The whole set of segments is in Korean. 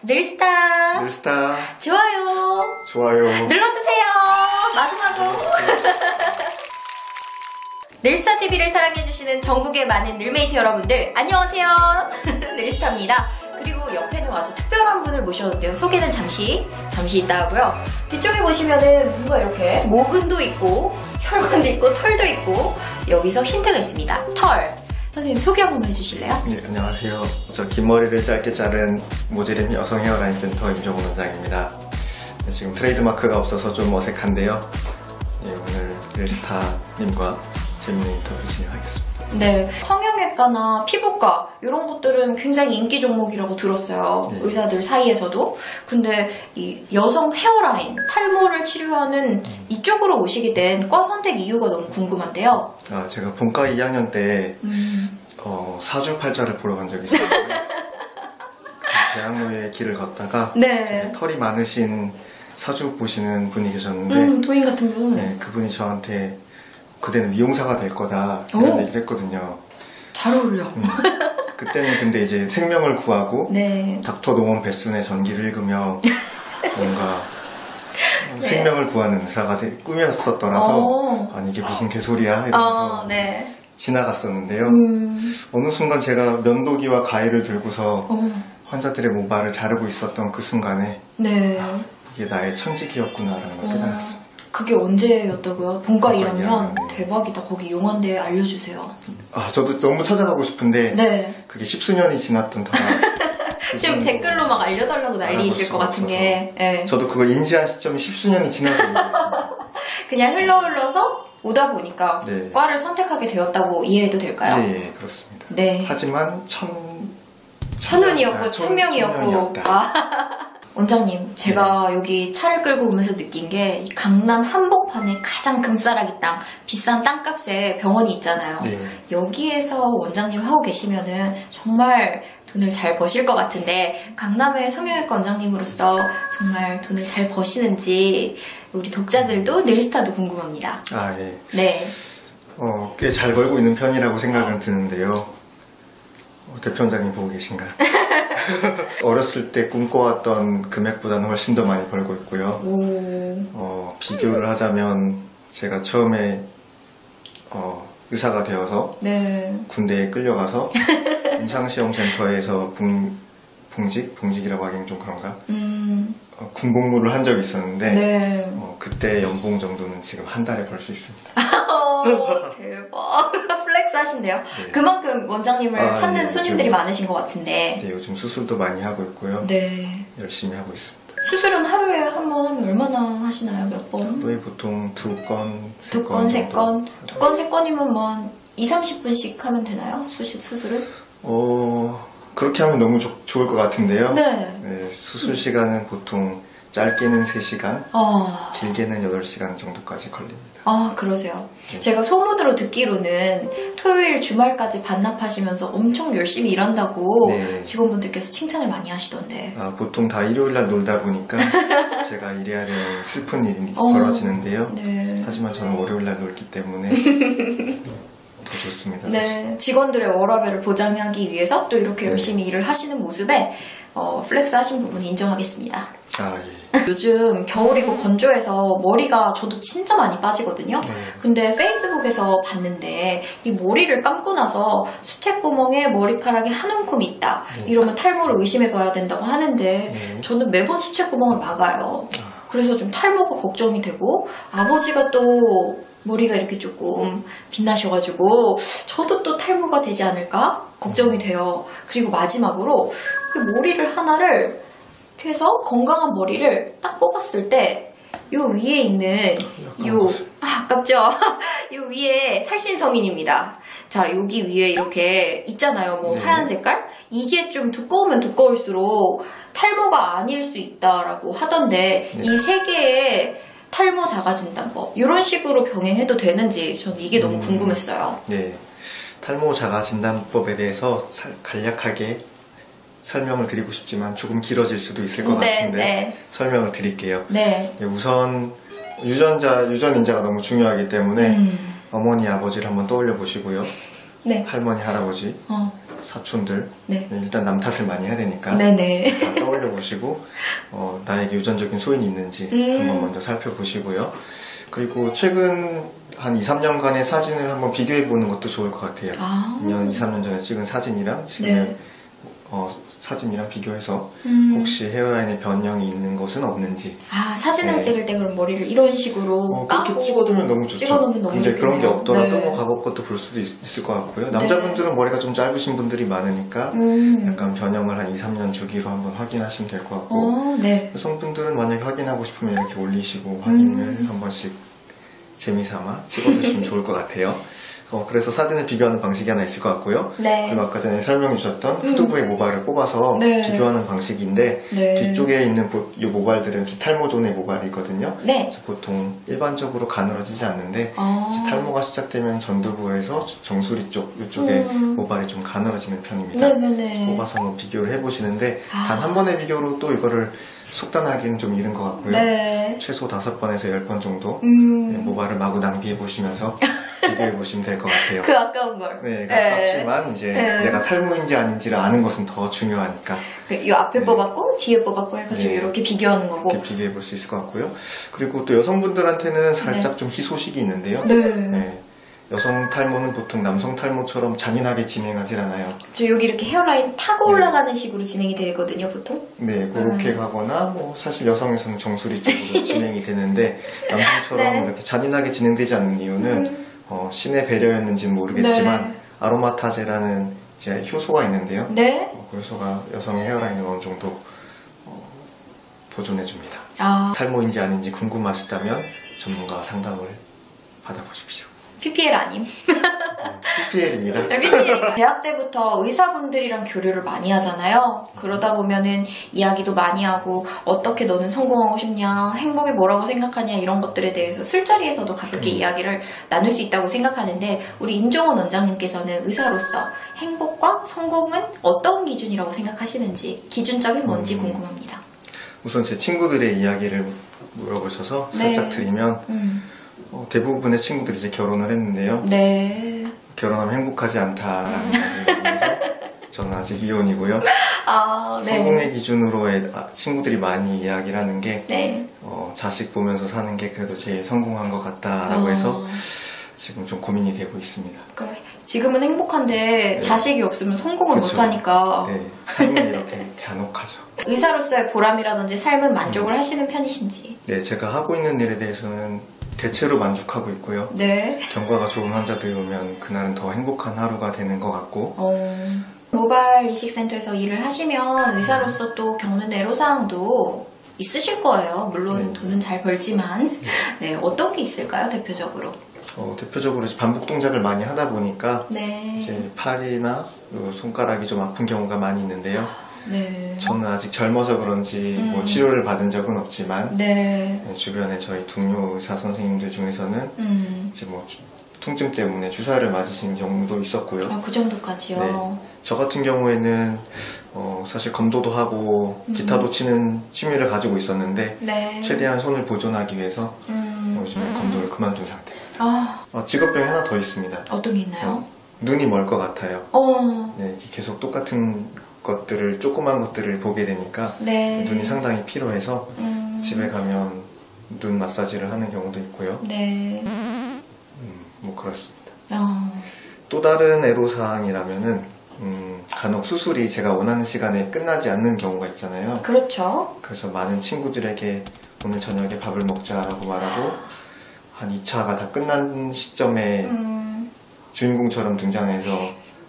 늘스타 늘스타 좋아요 눌러주세요. 마구마구. 늘스타TV를 사랑해주시는 전국의 많은 늘메이트 여러분들 안녕하세요. 늘스타입니다. 그리고 옆에는 아주 특별한 분을 모셨는데요. 소개는 잠시 이따 하고요. 뒤쪽에 보시면은 뭔가 이렇게 모근도 있고 혈관도 있고 털도 있고 여기서 힌트가 있습니다. 털. 선생님 소개 한번 해주실래요? 네, 안녕하세요. 저 긴 머리를 짧게 자른 모지림 여성 헤어라인 센터 임종훈 원장입니다. 네, 지금 트레이드마크가 없어서 좀 어색한데요. 네, 오늘 늘스타님과 재밌는 인터뷰 진행하겠습니다. 네, 성형외과나 피부과 이런 것들은 굉장히 인기 종목이라고 들었어요. 네. 의사들 사이에서도. 근데 이 여성 헤어라인, 탈모를 치료하는 이쪽으로 오시게 된 과 선택 이유가 너무 궁금한데요. 제가 본과 2학년 때 사주팔자를 보러 간 적이 있어요. 대학로의 길을 걷다가 네. 털이 많으신 사주 보시는 분이 계셨는데 도인 같은 분. 네, 그분이 저한테 그대는 미용사가 될 거다 이런 얘기를 했거든요. 잘 어울려. 그때는 근데 이제 생명을 구하고 네. 닥터 노먼 베슨의 전기를 읽으며 뭔가 네. 생명을 구하는 의사가 꿈이었었더라서 아니 이게 무슨 개소리야 이러면서 네. 지나갔었는데요. 어느 순간 제가 면도기와 가위를 들고서 환자들의 모발을 자르고 있었던 그 순간에 네. 이게 나의 천직이었구나라는 걸 깨달았습니다. 그게 언제였다고요? 본과 2학년? 2학년, 네. 대박이다. 거기 용한데 알려주세요. 저도 너무 찾아가고 싶은데 네. 그게 10수년이 지났던 터라 지금 댓글로 막 알려달라고 난리이실 것 같은 게. 네. 저도 그걸 인지한 시점이 10수년이 지나서 얘기했습니다. 그냥 흘러서 오다 보니까 네. 과를 선택하게 되었다고 이해해도 될까요? 네, 그렇습니다. 네. 하지만 천운이었고 천명이었고. 천명이었다. 원장님, 제가 여기 차를 끌고 오면서 느낀 게 강남 한복판에 가장 금싸라기 땅, 비싼 땅값에 병원이 있잖아요. 네. 여기에서 원장님 하고 계시면은 정말 돈을 잘 버실 것 같은데 강남의 성형외과 원장님으로서 정말 돈을 잘 버시는지 우리 독자들도 늘스타도 궁금합니다. 예. 네. 꽤 잘 벌고 있는 편이라고 생각은 드는데요. 대표원장님 보고 계신가요? 어렸을 때 꿈꿔왔던 금액보다는 훨씬 더 많이 벌고 있고요. 비교를 하자면 제가 처음에 의사가 되어서 네. 군대에 끌려가서 임상시험센터에서 봉직이라고 하기엔 좀 그런가? 군복무를 한 적이 있었는데 네. 그때 연봉 정도는 지금 한 달에 벌 수 있습니다. 대박. 플렉스 하신대요. 네. 그만큼 원장님을 찾는 네, 손님들이 요즘, 많으신 것 같은데. 네, 요즘 수술도 많이 하고 있고요. 네. 열심히 하고 있습니다. 수술은 하루에 한 번 하면 얼마나 하시나요? 몇 번? 하루에 보통 두 건, 세 건. 두 건, 세 건이면 뭐 20-30분씩 하면 되나요? 수술은? 그렇게 하면 너무 좋을 것 같은데요. 네. 수술 시간은 보통 짧게는 3시간, 길게는 8시간 정도까지 걸립니다. 그러세요. 네. 제가 소문으로 듣기로는 토요일 주말까지 반납하시면서 엄청 열심히 일한다고 네. 직원분들께서 칭찬을 많이 하시던데. 보통 다 일요일날 놀다 보니까 제가 일해야 되는 슬픈 일이 벌어지는데요. 네. 하지만 저는 월요일날 놀기 때문에 더 좋습니다. 사실. 네, 직원들의 워라밸을 보장하기 위해서 또 이렇게 열심히 일을 하시는 모습에 플렉스 하신 부분 인정하겠습니다. 예. 요즘 겨울이고 건조해서 머리가 저도 진짜 많이 빠지거든요. 근데 페이스북에서 봤는데 이 머리를 감고 나서 수채구멍에 머리카락이 한 움큼 있다. 이러면 탈모를 의심해봐야 된다고 하는데 저는 매번 수채구멍을 막아요. 그래서 좀 탈모가 걱정이 되고 아버지가 또 머리가 이렇게 조금 빛나셔가지고 저도 또 탈모가 되지 않을까 걱정이 돼요. 그리고 마지막으로 그 머리를 하나를 이렇게 해서 건강한 머리를 딱 뽑았을 때 요 위에 있는 아깝죠? 요 위에 살신성인입니다. 자, 여기 위에 이렇게 있잖아요. 뭐 하얀 색깔? 이게 좀 두꺼우면 두꺼울수록 탈모가 아닐 수 있다라고 하던데 이 세 개의 탈모 자가진단법 이런 식으로 병행해도 되는지 저는 이게 너무 궁금했어요. 네, 탈모 자가진단법에 대해서 간략하게 설명을 드리고 싶지만 조금 길어질 수도 있을 것 같은데 설명을 드릴게요. 네. 우선 유전인자가 너무 중요하기 때문에 어머니, 아버지를 한번 떠올려 보시고요. 네. 할머니, 할아버지 사촌들 네. 일단 남 탓을 많이 해야 되니까 네네. 다 떠올려 보시고 나에게 유전적인 소인이 있는지 한번 먼저 살펴보시고요. 그리고 최근 한 2, 3년간의 사진을 한번 비교해 보는 것도 좋을 것 같아요. 2, 3년 전에 찍은 사진이랑 지금의 네. 사진이랑 비교해서 혹시 헤어라인에 변형이 있는 것은 없는지. 사진을 네. 찍을 때 그럼 머리를 이런 식으로 그렇게 까고 찍어두면 너무 좋죠. 찍어놓으면 너무 굉장히 그런 게 좋겠네요. 없더라도 네. 뭐 가볍 것도 볼 수도 있을 것 같고요. 남자분들은 머리가 좀 짧으신 분들이 많으니까 약간 변형을 한 2, 3년 주기로 한번 확인하시면 될 것 같고 네. 여성분들은 만약에 확인하고 싶으면 이렇게 올리시고 확인을 한 번씩 재미삼아 찍어주시면 좋을 것 같아요. 그래서 사진을 비교하는 방식이 하나 있을 것 같고요. 네. 그리고 아까 전에 설명해 주셨던 후두부의 모발을 뽑아서 네. 비교하는 방식인데 네. 뒤쪽에 있는 이 모발들은 비탈모존의 모발이거든요. 네. 그래서 보통 일반적으로 가늘어지지 않는데 이제 탈모가 시작되면 전두부에서 정수리 쪽 이쪽에 모발이 좀 가늘어지는 편입니다. 네네네. 뽑아서 한번 비교를 해보시는데 단 한 번의 비교로 또 이거를 속단하기는 좀 이른 것 같고요. 네. 최소 5번에서 10번 정도 모발을 마구 낭비해 보시면서 비교해 보시면 될 것 같아요. 그 아까운 걸. 네, 아깝지만 이제 내가 탈모인지 아닌지를 아는 것은 더 중요하니까 이 앞에 뽑았고 뒤에 뽑았고 해가지고 네. 이렇게 비교하는 거고. 이렇게 비교해 볼 수 있을 것 같고요. 그리고 또 여성분들한테는 살짝 좀 희소식이 있는데요. 네. 여성 탈모는 보통 남성 탈모처럼 잔인하게 진행하지 않아요. 저 여기 이렇게 헤어라인 타고 올라가는 식으로 진행이 되거든요, 보통. 네, 그렇게 가거나 뭐 사실 여성에서는 정수리 쪽으로 진행이 되는데 남성처럼 네. 이렇게 잔인하게 진행되지 않는 이유는 신의 배려였는지는 모르겠지만 네. 아로마타제라는 이제 효소가 있는데요. 네. 그 효소가 여성의 헤어라인을 어느 정도 보존해 줍니다. 탈모인지 아닌지 궁금하시다면 전문가와 상담을 받아보십시오. PPL 아님? PPL입니다. PPL. 대학 때부터 의사분들이랑 교류를 많이 하잖아요. 그러다 보면은 이야기도 많이 하고 어떻게 너는 성공하고 싶냐, 행복이 뭐라고 생각하냐 이런 것들에 대해서 술자리에서도 가볍게 이야기를 나눌 수 있다고 생각하는데 우리 임종원 원장님께서는 의사로서 행복과 성공은 어떤 기준이라고 생각하시는지 기준점이 뭔지 궁금합니다. 우선 제 친구들의 이야기를 물어보셔서 살짝 드리면 대부분의 친구들이 이제 결혼을 했는데요. 네. 결혼하면 행복하지 않다라는 얘기에서 저는 아직 이혼이고요. 네. 성공의 기준으로 친구들이 많이 이야기를 하는 게 네. 자식 보면서 사는 게 그래도 제일 성공한 것 같다라고 해서 지금 좀 고민이 되고 있습니다. 그러니까 지금은 행복한데 자식이 없으면 성공을 못하니까 네, 삶은 이렇게 잔혹하죠. 의사로서의 보람이라든지 삶은 만족을 하시는 편이신지. 네, 제가 하고 있는 일에 대해서는 대체로 만족하고 있고요. 네. 경과가 좋은 환자들이 오면 그날은 더 행복한 하루가 되는 것 같고 모발 이식센터에서 일을 하시면 의사로서 또 겪는 애로사항도 있으실 거예요. 물론 돈은 잘 벌지만 네, 어떤 게 있을까요? 대표적으로. 대표적으로 이제 반복 동작을 많이 하다 보니까 네. 이제 팔이나 손가락이 좀 아픈 경우가 많이 있는데요. 네. 저는 아직 젊어서 그런지 뭐 치료를 받은 적은 없지만 네. 주변에 저희 동료 의사 선생님들 중에서는 이제 뭐 통증 때문에 주사를 맞으신 경우도 있었고요. 그 정도까지요? 네. 저 같은 경우에는 사실 검도도 하고 기타도 치는 취미를 가지고 있었는데 네. 최대한 손을 보존하기 위해서 요즘에 검도를 그만둔 상태입니다. 직업병이 하나 더 있습니다. 어떤 게 있나요? 눈이 멀 것 같아요. 네, 계속 똑같은 것들을 조그만 것들을 보게 되니까 네. 눈이 상당히 피로해서 집에 가면 눈 마사지를 하는 경우도 있고요. 네. 뭐 그렇습니다. 어. 또 다른 애로사항이라면은 간혹 수술이 제가 원하는 시간에 끝나지 않는 경우가 있잖아요. 그렇죠. 그래서 많은 친구들에게 오늘 저녁에 밥을 먹자라고 말하고 한 2차가 다 끝난 시점에 주인공처럼 등장해서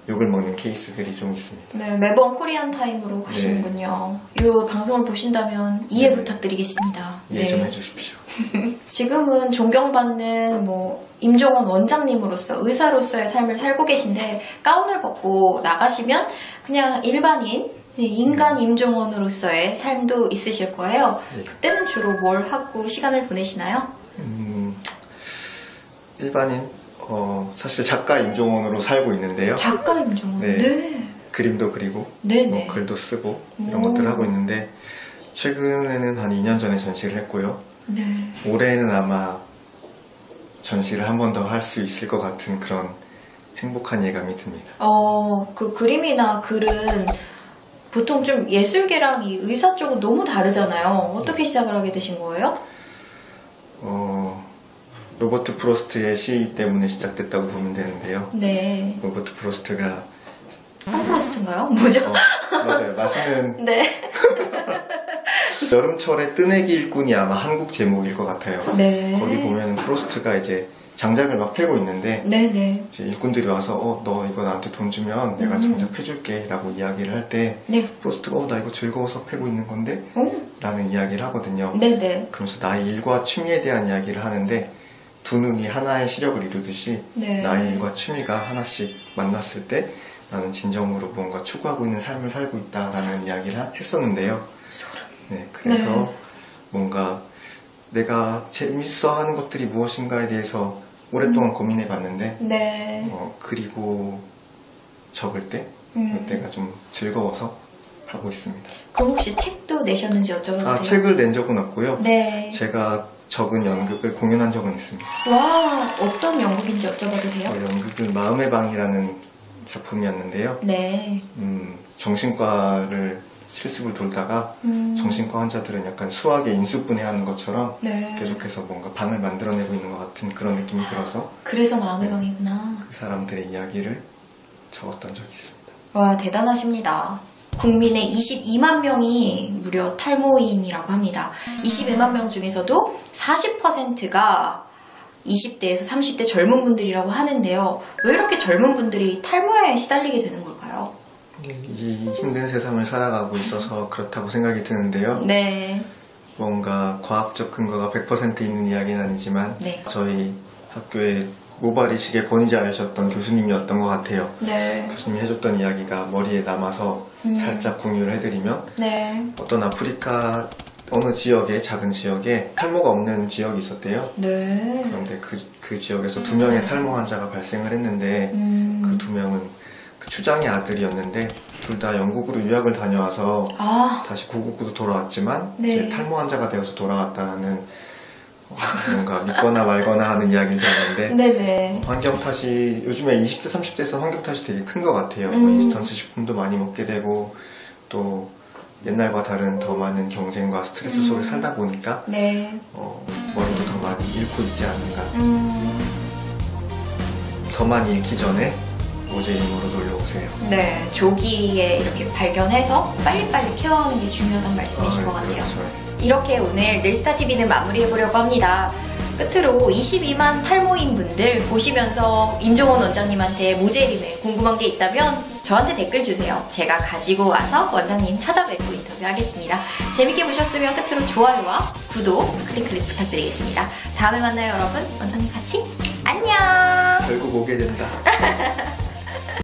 욕을 먹는 케이스들이 좀 있습니다. 네, 매번 코리안 타임으로 가시는군요. 이 방송을 보신다면 이해 부탁드리겠습니다. 이해 좀 해주십시오. 지금은 존경받는 임종원 원장님으로서 의사로서의 삶을 살고 계신데 가운을 벗고 나가시면 그냥 일반인 인간 임종원으로서의 삶도 있으실 거예요. 네. 그때는 주로 뭘 하고 시간을 보내시나요? 일반인 사실 작가 임종원으로 살고 있는데요. 작가 임종원. 네. 네. 그림도 그리고 네네. 글도 쓰고 이런 것들을 하고 있는데 최근에는 한 2년 전에 전시를 했고요. 네. 올해는 아마 전시를 한 번 더 할 수 있을 것 같은 그런 행복한 예감이 듭니다. 그 그림이나 글은 보통 좀 예술계랑 이 의사 쪽은 너무 다르잖아요. 어떻게 시작을 하게 되신 거예요? 로버트 프로스트의 시 때문에 시작됐다고 보면 되는데요. 네. 로버트 프로스트가 펑프로스트인가요? 뭐죠? 맞아요. 맛있는 네. 여름철의 뜨내기 일꾼이 아마 한국 제목일 것 같아요. 네. 거기 보면 프로스트가 이제 장작을 막 패고 있는데 네네. 이제 일꾼들이 와서 너 이거 나한테 돈 주면 내가 장작 패줄게 라고 이야기를 할 때 네. 프로스트가 나 이거 즐거워서 패고 있는 건데 라는 이야기를 하거든요. 네네. 그러면서 나의 일과 취미에 대한 이야기를 하는데 두 눈이 하나의 시력을 이루듯이 네. 나의 일과 취미가 하나씩 만났을 때 나는 진정으로 무언가 추구하고 있는 삶을 살고 있다라는 이야기를 했었는데요. 소름. 네, 그래서 뭔가 내가 재밌어 하는 것들이 무엇인가에 대해서 오랫동안 고민해 봤는데 네. 그리고 적을 때 그때가 좀 즐거워서 하고 있습니다. 그럼 혹시 책도 내셨는지 여쭤봐도 돼요? 책을 낸 적은 없고요. 네. 제가 적은 연극을 공연한 적은 있습니다. 와, 어떤 연극인지 여쭤봐도 돼요? 연극은 마음의 방이라는 작품이었는데요. 네. 정신과를 실습을 돌다가 정신과 환자들은 약간 수학의 인수분해하는 것처럼 네. 계속해서 뭔가 방을 만들어내고 있는 것 같은 그런 느낌이 들어서 그래서 마음의 방이구나. 그 사람들의 이야기를 적었던 적이 있습니다. 와, 대단하십니다. 국민의 22만 명이 무려 탈모인이라고 합니다. 22만 명 중에서도 40%가 20대에서 30대 젊은 분들이라고 하는데요. 왜 이렇게 젊은 분들이 탈모에 시달리게 되는 걸까요? 이 힘든 세상을 살아가고 있어서 그렇다고 생각이 드는데요. 네. 뭔가 과학적 근거가 100% 있는 이야기는 아니지만 네. 저희 학교에 모발 이식의 권위자이셨던 교수님이었던 것 같아요. 네. 교수님이 해줬던 이야기가 머리에 남아서 살짝 공유를 해드리면 네. 어떤 아프리카 어느 지역에 작은 지역에 탈모가 없는 지역이 있었대요. 네. 그런데 그 지역에서 2명의 탈모 환자가 발생을 했는데 그 2명은 그 추장의 아들이었는데 둘 다 영국으로 유학을 다녀와서 다시 고국으로 돌아왔지만 네. 이제 탈모 환자가 되어서 돌아왔다는 뭔가 믿거나 말거나 하는 이야기를 들었는데 네네. 환경 탓이 요즘에 20대 30대에서 환경 탓이 되게 큰 것 같아요. 인스턴트 식품도 많이 먹게 되고 또 옛날과 다른 더 많은 경쟁과 스트레스 속에 살다 보니까 네. 머리도 더 많이 잃고 있지 않는가. 더 많이 잃기 전에 모제림으로 놀러오세요. 네, 조기에 이렇게 발견해서 빨리빨리 케어하는 게 중요하다는 말씀이신 것 같아요. 그렇죠. 이렇게 오늘 늘스타TV는 마무리해보려고 합니다. 끝으로 22만 탈모인 분들 보시면서 임종원 원장님한테 모제림에 궁금한 게 있다면 저한테 댓글 주세요. 제가 가지고 와서 원장님 찾아뵙고 인터뷰하겠습니다. 재밌게 보셨으면 끝으로 좋아요와 구독 클릭 부탁드리겠습니다. 다음에 만나요, 여러분. 원장님 같이 안녕. 결국 오게 된다.